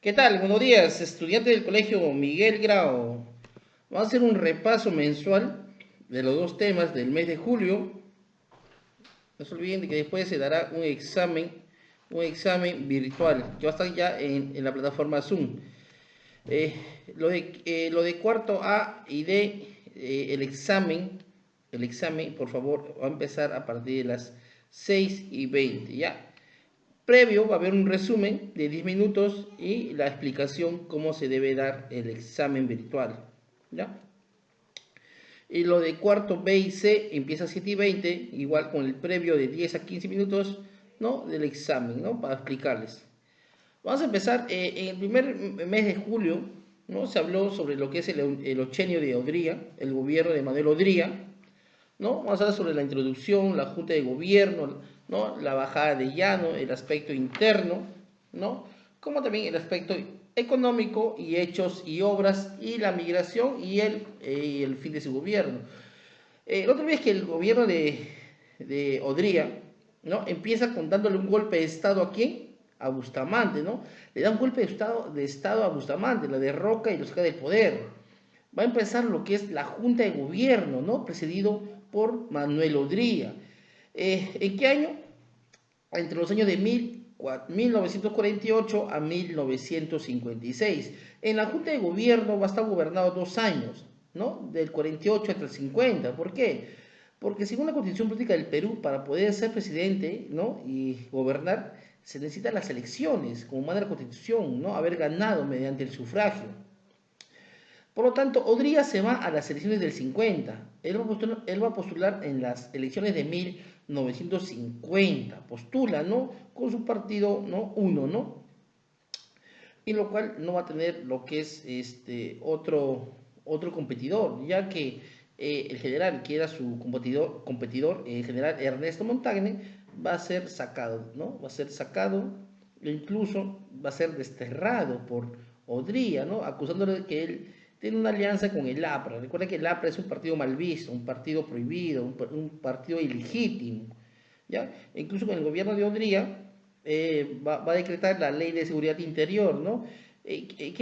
¿Qué tal? Buenos días, estudiante del colegio Miguel Grau. Vamos a hacer un repaso mensual de los dos temas del mes de julio. No se olviden de que después se dará un examen virtual, que va a estar ya en la plataforma Zoom. Eh, lo de cuarto A y D, el examen, por favor, va a empezar a partir de las 6:20, ¿ya? Previo va a haber un resumen de 10 minutos y la explicación cómo se debe dar el examen virtual. ¿Ya? Y lo de cuarto B y C empieza a 7:20, igual con el previo de 10 a 15 minutos, ¿no? Del examen, ¿no? Para explicarles. Vamos a empezar en el primer mes de julio, ¿no? Se habló sobre lo que es el ochenio de Odría, el gobierno de Manuel Odría, ¿no? Vamos a hablar sobre la introducción, la junta de gobierno, ¿no? La bajada de llano, el aspecto interno, ¿no? Como también el aspecto económico y hechos y obras y la migración y el fin de su gobierno. La otra vez que el gobierno de Odría, ¿no? Empieza con dándole un golpe de Estado a quién? A Bustamante, ¿no? Le da un golpe de estado a Bustamante, la derroca y lo saca del poder. Va a empezar lo que es la Junta de Gobierno, ¿no? Precedido por Manuel Odría. ¿En qué año? Entre los años de 1948 a 1956. En la Junta de Gobierno va a estar gobernado 2 años, ¿no? Del 48 hasta el 50. ¿Por qué? Porque según la Constitución Política del Perú, para poder ser presidente, ¿no? Y gobernar, se necesitan las elecciones, como manda la Constitución, ¿no? Haber ganado mediante el sufragio. Por lo tanto, Odría se va a las elecciones del 50. Él va a postular en las elecciones de 1950. Postula, ¿no? Con su partido, ¿no? Uno, ¿no? Y lo cual no va a tener lo que es otro competidor, ya que el general, que era su competidor, el general Ernesto Montagne, va a ser sacado, ¿no? Va a ser sacado e incluso va a ser desterrado por Odría, ¿no? Acusándole de que él tiene una alianza con el APRA. Recuerda que el APRA es un partido mal visto, un partido prohibido, un partido ilegítimo, ¿ya? E incluso con el gobierno de Odría va a decretar la ley de seguridad interior, ¿no? ¿Qué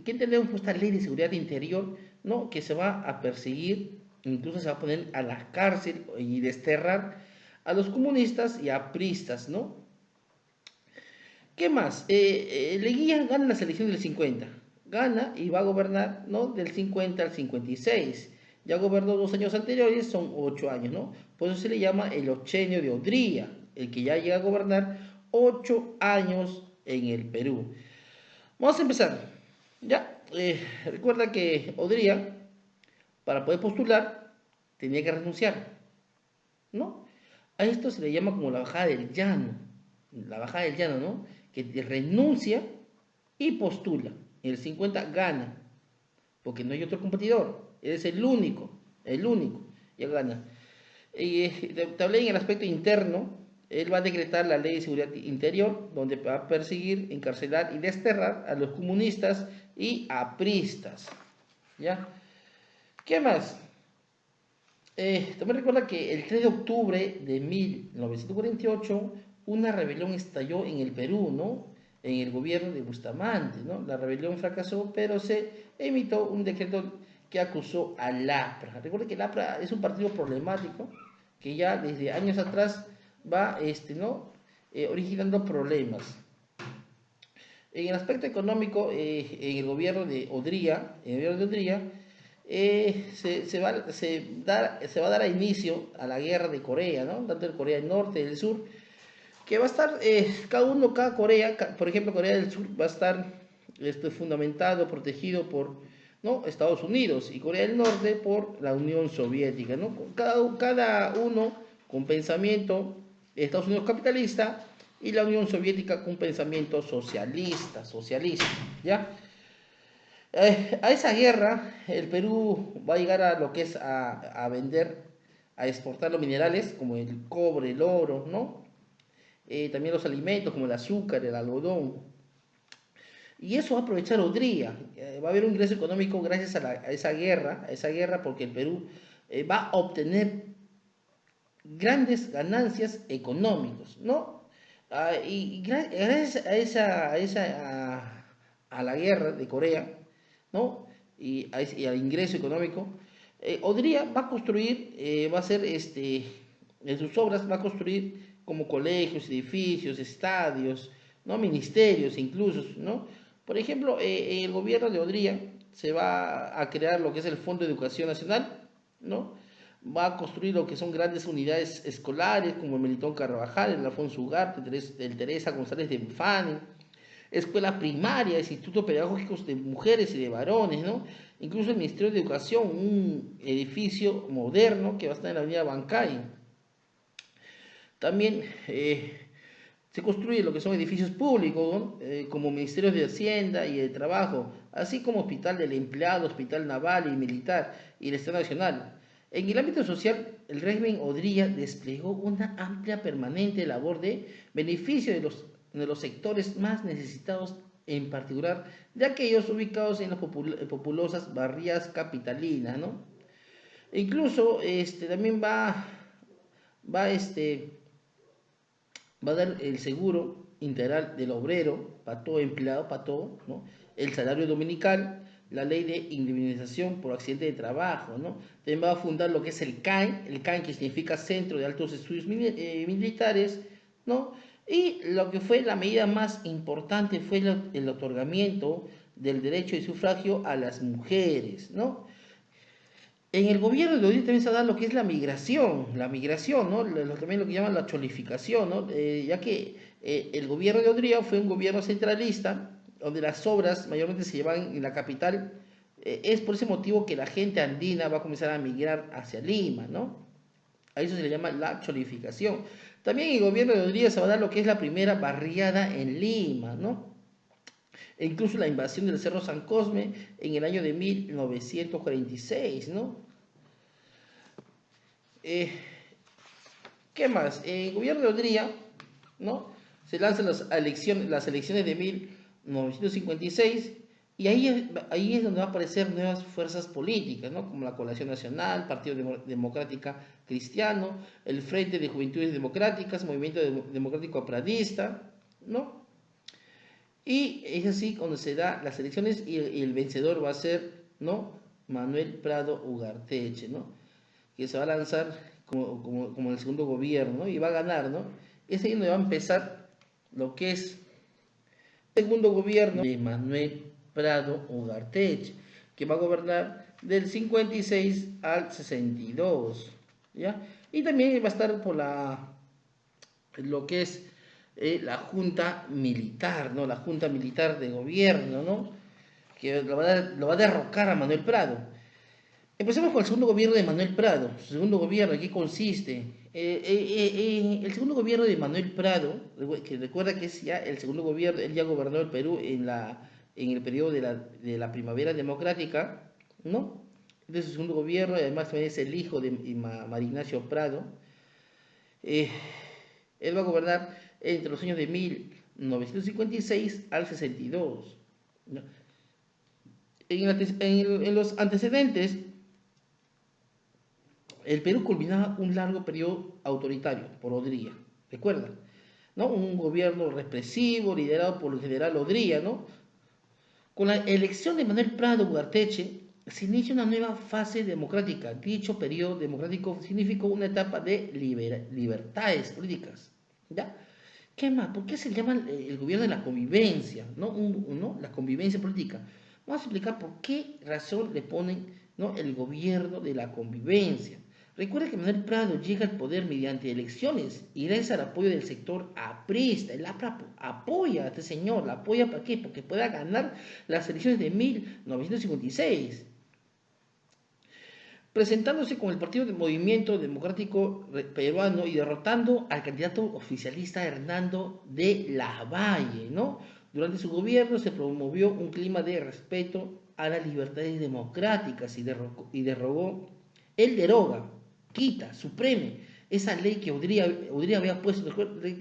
entendemos por esta ley de seguridad interior, ¿no? Que se va a perseguir, incluso se va a poner a la cárcel y desterrar a los comunistas y a pristas, ¿no? ¿Qué más? Leguía gana las elecciones del 50, gana y va a gobernar, ¿no? Del 50 al 56. Ya gobernó 2 años anteriores, son 8 años, ¿no? Por eso se le llama el ochenio de Odría, el que ya llega a gobernar 8 años en el Perú. Vamos a empezar, ¿ya? Recuerda que Odría, para poder postular, tenía que renunciar, ¿no? A esto se le llama como la bajada del llano, ¿no? Que renuncia y postula. En el 50 gana, porque no hay otro competidor, es el único, ya gana. Y te hablé en el aspecto interno, él va a decretar la ley de seguridad interior, donde va a perseguir, encarcelar y desterrar a los comunistas y apristas, ¿ya? ¿Qué más? También recuerda que el 3 de octubre de 1948 una rebelión estalló en el Perú, ¿no? En el gobierno de Bustamante, ¿no? La rebelión fracasó, pero se emitió un decreto que acusó al APRA. Recuerda que el APRA es un partido problemático que ya desde años atrás va, ¿no? Originando problemas. En el aspecto económico, en el gobierno de Odría, se va a dar inicio a la guerra de Corea, ¿no? Tanto de Corea del Norte y del Sur, que va a estar, cada Corea, por ejemplo, Corea del Sur va a estar fundamentado, protegido por, ¿no? Estados Unidos, y Corea del Norte por la Unión Soviética, ¿no? Cada uno con pensamiento, Estados Unidos capitalista y la Unión Soviética con pensamiento socialista, ¿ya? A esa guerra el Perú va a llegar a lo que es a vender, a exportar los minerales como el cobre, el oro, ¿no? También los alimentos como el azúcar, el algodón. Y eso va a aprovechar Odría. Va a haber un ingreso económico gracias a esa guerra porque el Perú va a obtener grandes ganancias económicas, ¿no? Gracias a la guerra de Corea, ¿no? Y al ingreso económico, Odría va a construir, va a hacer, en sus obras, va a construir como colegios, edificios, estadios, ¿no? Ministerios incluso, ¿no? Por ejemplo, en el gobierno de Odría se va a crear lo que es el Fondo de Educación Nacional, ¿no? Va a construir lo que son grandes unidades escolares como el Melitón Carvajal, el Alfonso Ugarte, el Teresa González de Bufani, escuelas primarias, institutos pedagógicos de mujeres y de varones, ¿no? Incluso el Ministerio de Educación, un edificio moderno que va a estar en la avenida Bancay. También se construye lo que son edificios públicos, ¿no? Como Ministerios de Hacienda y de Trabajo, así como Hospital del Empleado, Hospital Naval y Militar y el Estado Nacional. En el ámbito social, el régimen Odría desplegó una amplia permanente labor de beneficio de los sectores más necesitados, en particular de aquellos ubicados en las populosas barriadas capitalinas, ¿no? E incluso también va va a dar el seguro integral del obrero para todo empleado, para todo, ¿no? El salario dominical, la ley de indemnización por accidente de trabajo, ¿no? También va a fundar lo que es el CAN que significa Centro de Altos Estudios Militares, ¿no? Y lo que fue la medida más importante fue el otorgamiento del derecho de sufragio a las mujeres, ¿no? En el gobierno de hoy también se da lo que es la migración, ¿no? También lo que llaman la cholificación, ¿no? Ya que el gobierno de Odría fue un gobierno centralista, donde las obras mayormente se llevan en la capital, es por ese motivo que la gente andina va a comenzar a migrar hacia Lima, ¿no? A eso se le llama la cholificación. También en el gobierno de Odría se va a dar lo que es la primera barriada en Lima, ¿no? E incluso la invasión del Cerro San Cosme en el año de 1946, ¿no? Eh, ¿Qué más? El gobierno de Odría, ¿no? Se lanzan las elecciones de 1956 y ahí es donde va a aparecer nuevas fuerzas políticas, ¿no? Como la Coalición Nacional, Partido Democrática Cristiano, el Frente de Juventudes Democráticas, Movimiento Democrático Apradista, ¿no? Y es así cuando se da las elecciones y el vencedor va a ser, ¿no? Manuel Prado Ugarteche, ¿no? Que se va a lanzar como el segundo gobierno, ¿no? Y va a ganar, ¿no? Es ahí donde va a empezar lo que es el segundo gobierno de Manuel Prado Ugarteche, que va a gobernar del 56 al 62, ¿ya? Y también va a estar por lo que es la Junta Militar, ¿no? La Junta Militar de Gobierno, ¿no? Que lo va a derrocar a Manuel Prado. Empecemos con el segundo gobierno de Manuel Prado. Su segundo gobierno, ¿en qué consiste? El segundo gobierno de Manuel Prado, que recuerda que es ya el segundo gobierno, él ya gobernó el Perú en el periodo de la primavera democrática, ¿no? De su segundo gobierno, y además también es el hijo de María Ignacio Prado. Eh, Él va a gobernar entre los años de 1956 al 62, ¿no? En los antecedentes, el Perú culminaba un largo periodo autoritario por Odría, recuerda, ¿no? Un gobierno represivo liderado por el general Odría, ¿no? Con la elección de Manuel Prado Ugarteche se inicia una nueva fase democrática. Dicho periodo democrático significó una etapa de libertades políticas, ¿ya? ¿Qué más? ¿Por qué se llama el gobierno de la convivencia? ¿No? ¿No? La convivencia política. Vamos a explicar por qué razón le ponen, ¿no? El gobierno de la convivencia. Recuerda que Manuel Prado llega al poder mediante elecciones y gracias al apoyo del sector aprista. El APRA apoya a este señor. ¿La apoya para qué? Porque pueda ganar las elecciones de 1956, presentándose con el Partido del Movimiento Democrático Peruano y derrotando al candidato oficialista Hernando de Lavalle, ¿no? Durante su gobierno se promovió un clima de respeto a las libertades democráticas y él deroga, quita, supreme esa ley que Odría había puesto.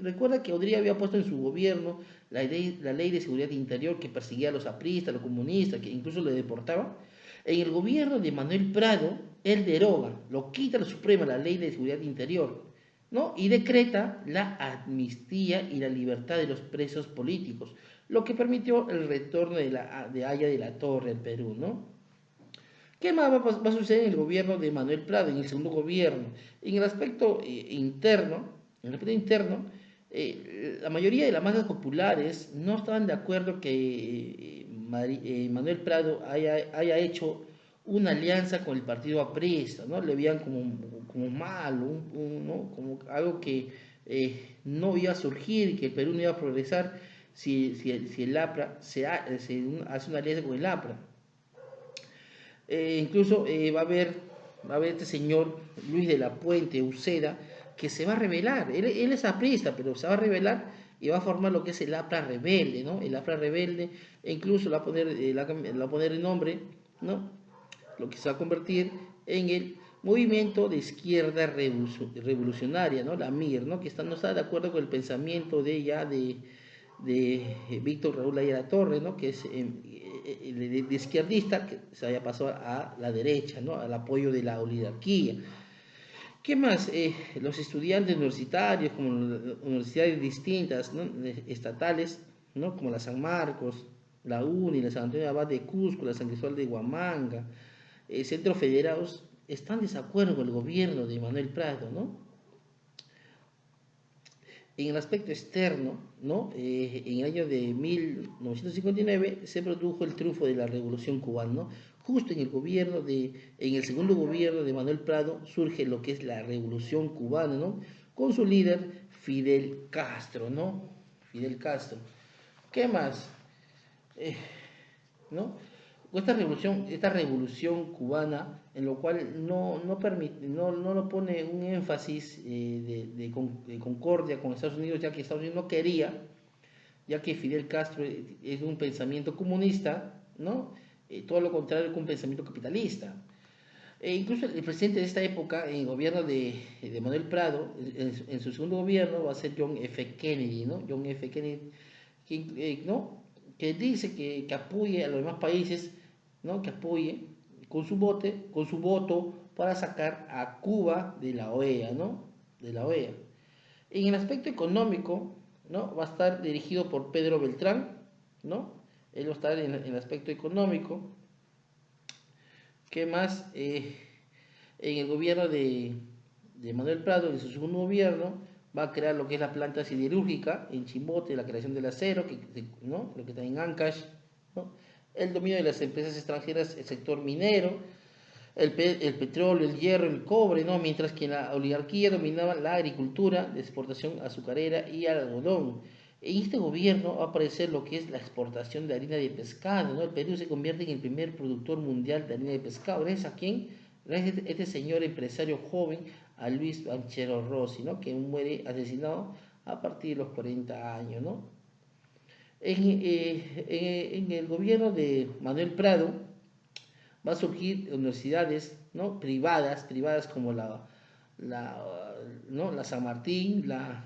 Recuerda que Odría había puesto en su gobierno la ley de seguridad interior que perseguía a los apristas, a los comunistas, que incluso le deportaba. En el gobierno de Manuel Prado, él deroga, lo quita la Suprema, la ley de seguridad interior, ¿no? Y decreta la amnistía y la libertad de los presos políticos, lo que permitió el retorno de Haya de la Torre al Perú, ¿no? ¿Qué más va a suceder en el gobierno de Manuel Prado, en el segundo gobierno? En el aspecto interno, la mayoría de las masas populares no estaban de acuerdo que Manuel Prado haya hecho una alianza con el partido aprista, ¿no? Le veían como malo, ¿no? Como algo que no iba a surgir, que el Perú no iba a progresar si el APRA hace una alianza con el APRA. Incluso va a haber este señor Luis de la Puente Uceda que se va a rebelar. Él es aprista, pero se va a rebelar y va a formar lo que es el APRA rebelde, ¿no? El APRA rebelde, e incluso le va a poner el nombre, ¿no? Lo que se va a convertir en el Movimiento de Izquierda Revolucionaria, ¿no? La MIR, ¿no? Que no está de acuerdo con el pensamiento de Víctor Raúl Ayala Torre, ¿no? Que es de izquierdista, que se haya pasado a la derecha, ¿no? Al apoyo de la oligarquía. ¿Qué más? Los estudiantes universitarios, como universidades distintas, ¿no? Estatales, ¿no? Como la San Marcos, la UNI, la San Antonio de Abad de Cusco, la San Cristóbal de Huamanga, centros federados, están en desacuerdo con el gobierno de Manuel Prado, ¿no? En el aspecto externo, ¿no? En el año de 1959 se produjo el triunfo de la Revolución Cubana, ¿no? Justo en el segundo gobierno de Manuel Prado surge lo que es la Revolución Cubana, ¿no? Con su líder Fidel Castro, ¿no? Fidel Castro. ¿Qué más? Eh, ¿No? Esta revolución cubana, en lo cual no lo pone un énfasis de concordia con Estados Unidos, ya que Estados Unidos no quería, ya que Fidel Castro es un pensamiento comunista, ¿no? Todo lo contrario que un pensamiento capitalista. Incluso el presidente de esta época, en el gobierno de Manuel Prado, en su segundo gobierno, va a ser John F. Kennedy, ¿no? John F. Kennedy, ¿no? Que dice que apoye a los demás países, ¿no? Que apoye con su voto para sacar a Cuba de la OEA, ¿no? De la OEA. En el aspecto económico, ¿no? Va a estar dirigido por Pedro Beltrán, ¿no? Él va a estar en el aspecto económico. ¿Qué más? En el gobierno de Manuel Prado, en su segundo gobierno, va a crear lo que es la planta siderúrgica en Chimbote, la creación del acero, ¿no? Lo que está en Ancash, ¿no? El dominio de las empresas extranjeras, el sector minero, el petróleo, el hierro, el cobre, ¿no? Mientras que en la oligarquía dominaba la agricultura de exportación azucarera y algodón. En este gobierno va a aparecer lo que es la exportación de harina de pescado, ¿no? El Perú se convierte en el primer productor mundial de harina de pescado. ¿Gracias a quién? Gracias a este señor empresario joven, a Luis Banchero Rossi, ¿no? Que muere asesinado a partir de los 40 años, ¿no? En el gobierno de Manuel Prado va a surgir universidades, ¿no? privadas como ¿no? la San Martín, la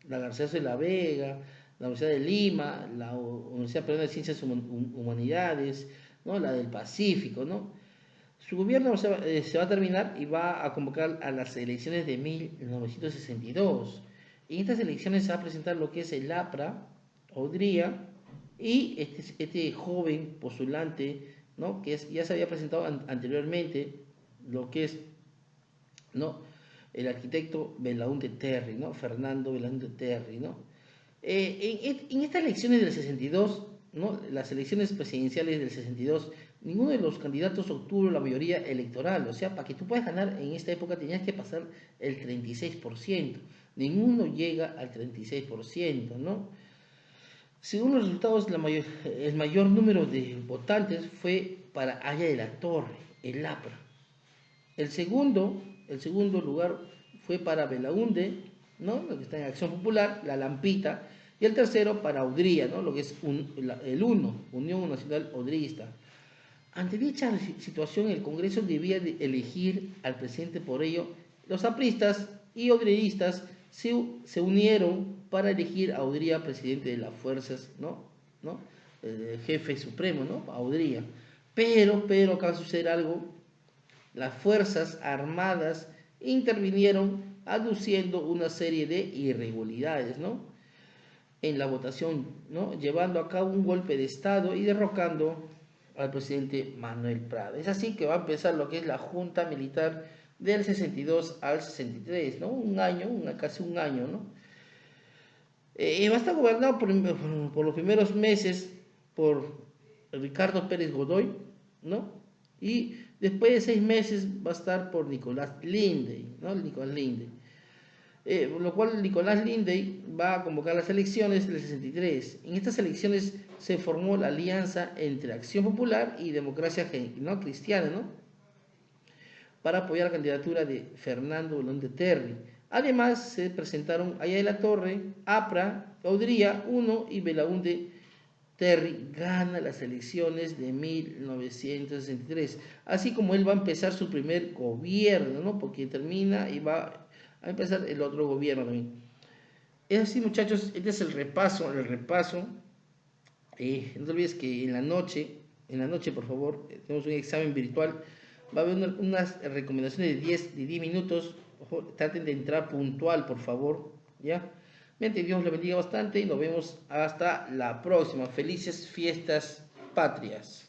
Garcilaso de la Vega, la Universidad de Lima, la Universidad Peruana de Ciencias Humanidades, ¿no? La del Pacífico, ¿no? Su gobierno se va a terminar y va a convocar a las elecciones de 1962. En estas elecciones se va a presentar lo que es el APRA, Odría, y este joven postulante, ¿no? Ya se había presentado anteriormente, lo que es, ¿no? El arquitecto Belaúnde Terry, ¿no? Fernando Belaúnde Terry, ¿no? En estas elecciones del 62, ¿no? Las elecciones presidenciales del 62, ninguno de los candidatos obtuvo la mayoría electoral. O sea, para que tú puedas ganar en esta época tenías que pasar el 36%. Ninguno llega al 36%, ¿no? Según los resultados, el mayor número de votantes fue para Haya de la Torre, el APRA. El segundo lugar fue para Belaúnde, ¿no? Lo que está en Acción Popular, la Lampita, y el tercero para Udría, ¿no? Lo que es el UNO, Unión Nacional Odrista. Ante dicha situación, el Congreso debía elegir al presidente. Por ello, los apristas y odristas se unieron para elegir a Odría presidente de las fuerzas, ¿no? El jefe supremo, ¿no? A Odría. Pero acaba de suceder algo. Las fuerzas armadas intervinieron aduciendo una serie de irregularidades, ¿no?, en la votación, ¿no?, llevando a cabo un golpe de Estado y derrocando al presidente Manuel Prado. Es así que va a empezar lo que es la Junta Militar del 62 al 63, ¿no? Un año, casi un año, ¿no? Va a estar gobernado por los primeros meses por Ricardo Pérez Godoy, ¿no? Y después de 6 meses va a estar por Nicolás Lindey, ¿no? Nicolás Lindey. Lo cual Nicolás Lindey va a convocar las elecciones del 63. En estas elecciones se formó la alianza entre Acción Popular y Democracia, ¿no?, Cristiana, ¿no?, para apoyar la candidatura de Fernando Belaúnde Terry. Además, se presentaron Aya de la Torre, APRA, Caudría 1 y Belaúnde Terry gana las elecciones de 1963. Así como él va a empezar su primer gobierno, ¿no?, porque termina y va a empezar el otro gobierno también. Es así, muchachos, este es el repaso. No te olvides que en la noche, por favor, tenemos un examen virtual. Va a haber unas recomendaciones de 10 minutos. Ojo, traten de entrar puntual, por favor, ¿ya? Mente, Dios le bendiga bastante y nos vemos hasta la próxima. Felices fiestas patrias.